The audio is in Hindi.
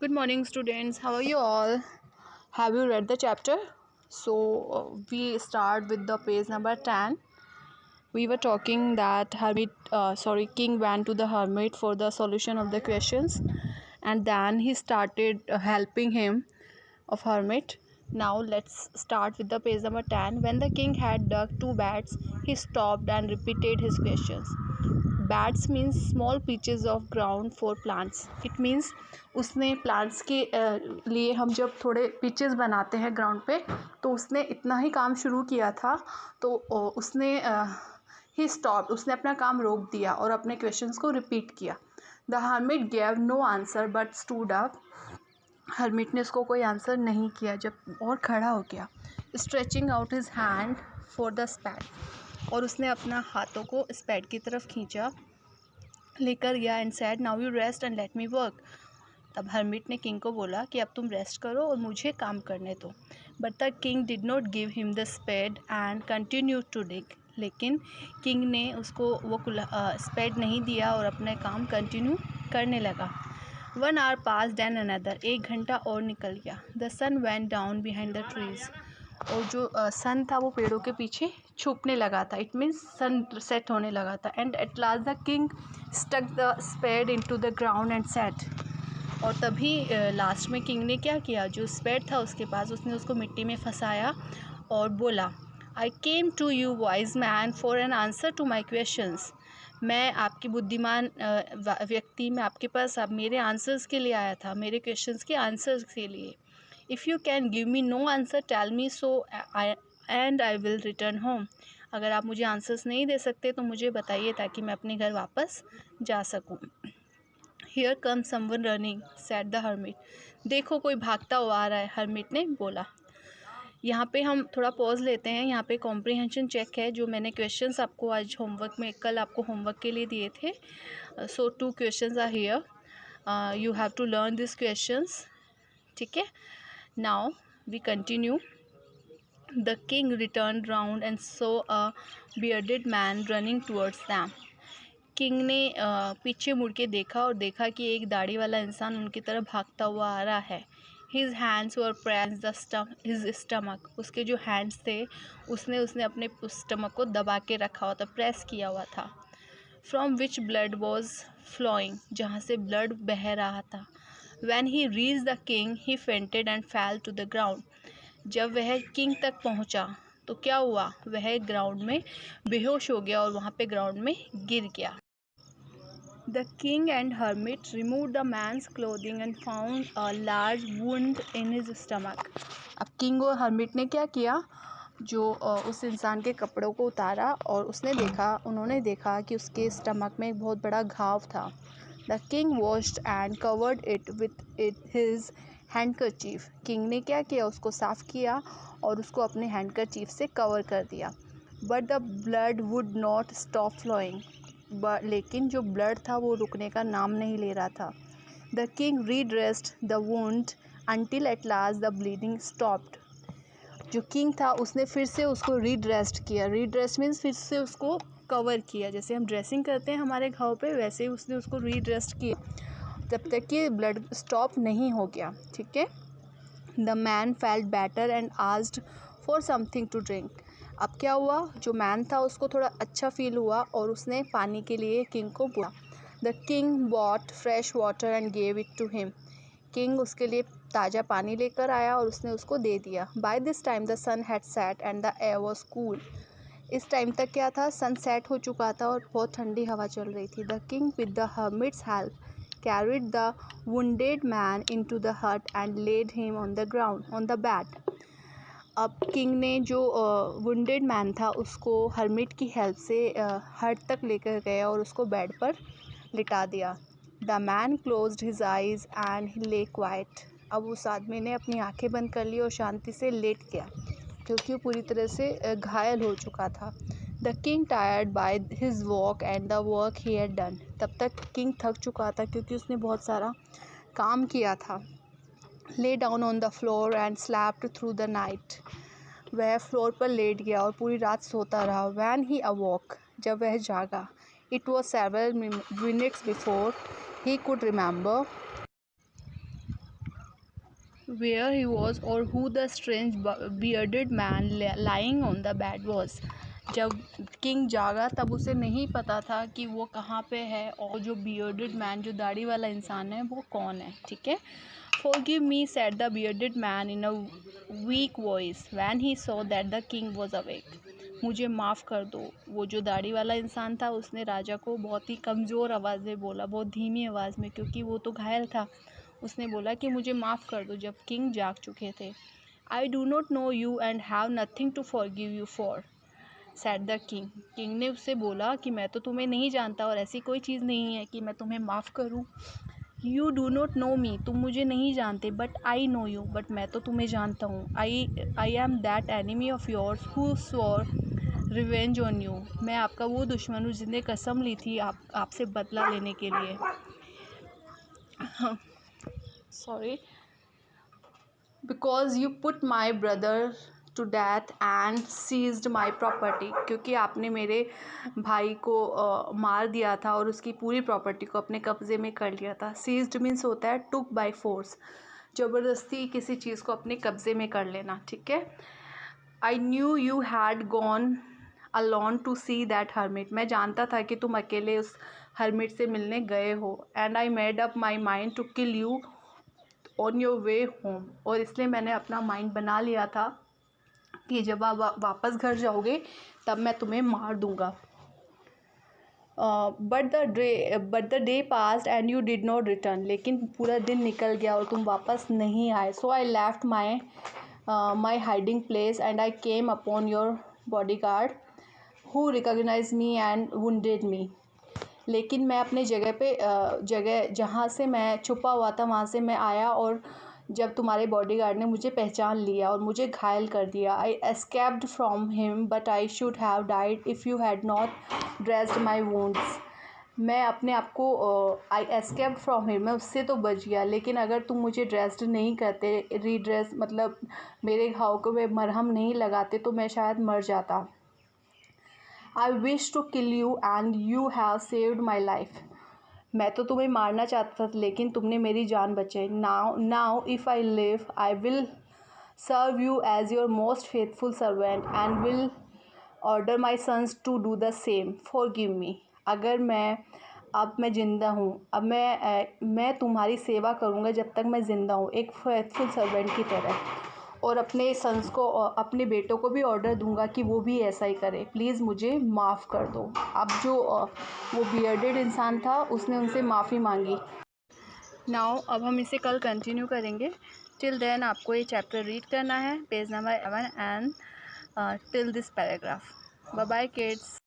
Good morning, students. How are you all? Have you read the chapter? So, we start with the page number 10. We were talking that King went to the hermit for the solution of the questions, and then he started helping him of hermit. Now, let's start with the page number 10. When the king had dug two beds, he stopped and repeated his questions. Beds means small pitches of ground for plants. It means उसने प्लांट्स के लिए हम जब थोड़े पिचेस बनाते हैं ग्राउंड पे, तो उसने इतना ही काम शुरू किया था। तो उसने ही स्टॉप, उसने अपना काम रोक दिया और अपने क्वेश्चंस को रिपीट किया। The hermit gave no answer but stood up. Hermit ने उसको कोई आंसर नहीं किया जब और खड़ा हो गया। Stretching out his hand for the spade, और उसने अपना हाथों को स्पैड की तरफ खींचा, लेकर गया and said now you rest and let me work. तब हर्मिट ने किंग को बोला कि अब तुम रेस्ट करो और मुझे काम करने दो। But the king did not give him the spade and continue to dig. लेकिन किंग ने उसको वो स्पेड नहीं दिया और अपने काम कंटिन्यू करने लगा। 1 hour passed and another, 1 घंटा और निकल गया। The sun went down behind the trees, और जो सन था वो पेड़ों के पीछे छुपने लगा था। इट मीन्स सन सेट होने लगा था। And at last the king stuck the spade into the ground and sat, और तभी लास्ट में किंग ने क्या किया, जो स्पेड था उसके पास, उसने उसको मिट्टी में फंसाया और बोला I came to you wise man for an answer to my questions. मैं आपकी बुद्धिमान व्यक्ति, मैं आपके पास अब मेरे आंसर्स के लिए आया था, मेरे क्वेश्चंस के आंसर्स के लिए। If you can give me no answer tell me so and I will return home. अगर आप मुझे आंसर्स नहीं दे सकते तो मुझे बताइए ताकि मैं अपने घर वापस जा सकूं। Here come someone running said the hermit. देखो कोई भागता हुआ आ रहा है, हर्मिट ने बोला। यहाँ पे हम थोड़ा पॉज लेते हैं। यहाँ पे कॉम्प्रिहेंशन चेक है, जो मैंने क्वेश्चंस आपको आज होमवर्क में, कल आपको होमवर्क के लिए दिए थे। So 2 questions are here, you have to learn this questions, ठीक है। Now we continue. The king return round and saw a bearded man running towards them. King ने पीछे मुड़ के देखा और देखा कि एक दाढ़ी वाला इंसान उनकी तरफ भागता हुआ आ रहा है। His hands were pressed his stomach. उसके जो हैंड्स थे उसने अपने स्टमक को दबा के रखा हुआ था, प्रेस किया हुआ था। From which blood was flowing, जहाँ से ब्लड बह रहा था। When he reach the king he fainted and fell to the ground. जब वह किंग तक पहुँचा तो क्या हुआ, वह ग्राउंड में बेहोश हो गया और वहाँ पे ग्राउंड में गिर गया। The king and hermit removed the man's clothing and found a large wound in his stomach. अब किंग और हर्मिट ने क्या किया, जो उस इंसान के कपड़ों को उतारा और उन्होंने देखा कि उसके स्टमक में एक बहुत बड़ा घाव था। The king washed and covered it with his handkerchief. King ने क्या किया, उसको साफ़ किया और उसको अपने हैंडकरचीफ से कवर कर दिया। But the blood would not stop flowing. लेकिन जो ब्लड था वो रुकने का नाम नहीं ले रहा था। The king redressed the wound until at last the bleeding stopped. जो किंग था उसने फिर से उसको रीड्रेस्ड किया। रीड्रेस्ट मीन्स फिर से उसको कवर किया, जैसे हम ड्रेसिंग करते हैं हमारे घाव पे, वैसे ही उसने उसको रीड्रेस्ड किया जब तक कि ब्लड स्टॉप नहीं हो गया, ठीक है। The man felt better and asked for something to drink. अब क्या हुआ, जो मैन था उसको थोड़ा अच्छा फील हुआ और उसने पानी के लिए किंग को बोला। The king bought fresh water and gave it to him. King उसके लिए ताज़ा पानी लेकर आया और उसने उसको दे दिया। By this time the sun had set and the air was cool. इस टाइम तक क्या था, सन सेट हो चुका था और बहुत ठंडी हवा चल रही थी। The king with the hermits help carried the wounded man into the hut and laid him on the ground on the bed. अब किंग ने जो वुंडेड मैन था उसको हर्मिट की हेल्प से हट तक लेकर गया और उसको बेड पर लिटा दिया। The man closed his eyes and he ले क्वाइट। अब उस आदमी ने अपनी आंखें बंद कर ली और शांति से लेट गया, क्योंकि वो पूरी तरह से घायल हो चुका था। The king tired by his walk and the work he had done. तब तक किंग थक चुका था क्योंकि उसने बहुत सारा काम किया था। Lay down on the floor and slapped through the night. वह फ्लोर पर लेट गया और पूरी रात सोता रहा। वैन ही अवॉक, जब वह जागा, it was several minutes before he could remember where he was or who the strange bearded man lying on the bed was. जब किंग जागा तब उसे नहीं पता था कि वो कहाँ पे है और जो bearded man, जो दाढ़ी वाला इंसान है, वो कौन है. ठीक है. Forgive me, said the bearded man in a weak voice when he saw that the king was awake. मुझे माफ़ कर दो. वो जो दाढ़ी वाला इंसान था उसने राजा को बहुत ही कमज़ोर आवाज़ में बोला, बहुत धीमी आवाज़ में, क्योंकि वो तो घायल था. उसने बोला कि मुझे माफ़ कर दो जब किंग जाग चुके थे. I do not know you and have nothing to forgive you for, said the king. King ने उससे बोला कि मैं तो तुम्हें नहीं जानता और ऐसी कोई चीज़ नहीं है कि मैं तुम्हें माफ़ करूं. You do not know me, तुम मुझे नहीं जानते. But I know you, but मैं तो तुम्हें जानता हूँ. I am that enemy of yours who swore revenge on you. मैं आपका वो दुश्मन हूँ जिसने कसम ली थी आपसे बदला लेने के लिए. Sorry. Because you put my brother to death and seized my property. क्योंकि आपने मेरे भाई को मार दिया था और उसकी पूरी प्रॉपर्टी को अपने कब्ज़े में कर लिया था. सीज्ड मीन्स होता है टुक बाय फोर्स, ज़बरदस्ती किसी चीज़ को अपने कब्ज़े में कर लेना. ठीक है. I knew you had gone alone to see that hermit. मैं जानता था कि तुम अकेले उस हर्मिट से मिलने गए हो. And I made up my mind to kill you on your way home. और इसलिए मैंने अपना माइंड बना लिया था कि जब आप वापस घर जाओगे तब मैं तुम्हें मार दूंगा. But the day passed and you did not return. लेकिन पूरा दिन निकल गया और तुम वापस नहीं आए. So I left my hiding place and I came upon your bodyguard who recognize me and wounded me. लेकिन मैं अपने जगह जहाँ से मैं छुपा हुआ था वहाँ से मैं आया और जब तुम्हारे बॉडीगार्ड ने मुझे पहचान लिया और मुझे घायल कर दिया. I escaped from him but I should have died if you had not dressed my wounds. मैं अपने आप को आई एस्केप्ड फ्रॉम हिम, मैं उससे तो बच गया, लेकिन अगर तुम मुझे ड्रेस्ड नहीं करते, रीड्रेस मतलब मेरे घाव को वे मरहम नहीं लगाते, तो मैं शायद मर जाता. I wish to kill you and you have saved my life. मैं तो तुम्हें मारना चाहता था लेकिन तुमने मेरी जान बचाई. Now if I live I will serve you as your most faithful servant and will order my sons to do the same. Forgive me. अगर मैं ज़िंदा हूँ, अब मैं तुम्हारी सेवा करूँगा जब तक मैं ज़िंदा हूँ, एक फेथफुल सर्वेंट की तरह. और अपने सन्स को, अपने बेटों को भी ऑर्डर दूंगा कि वो भी ऐसा ही करे. प्लीज़ मुझे माफ़ कर दो. अब जो वो बियर्डेड इंसान था उसने उनसे माफ़ी मांगी. नाउ अब हम इसे कल कंटिन्यू करेंगे. टिल देन आपको ये चैप्टर रीड करना है, page number 11 and till this paragraph. Bye bye kids.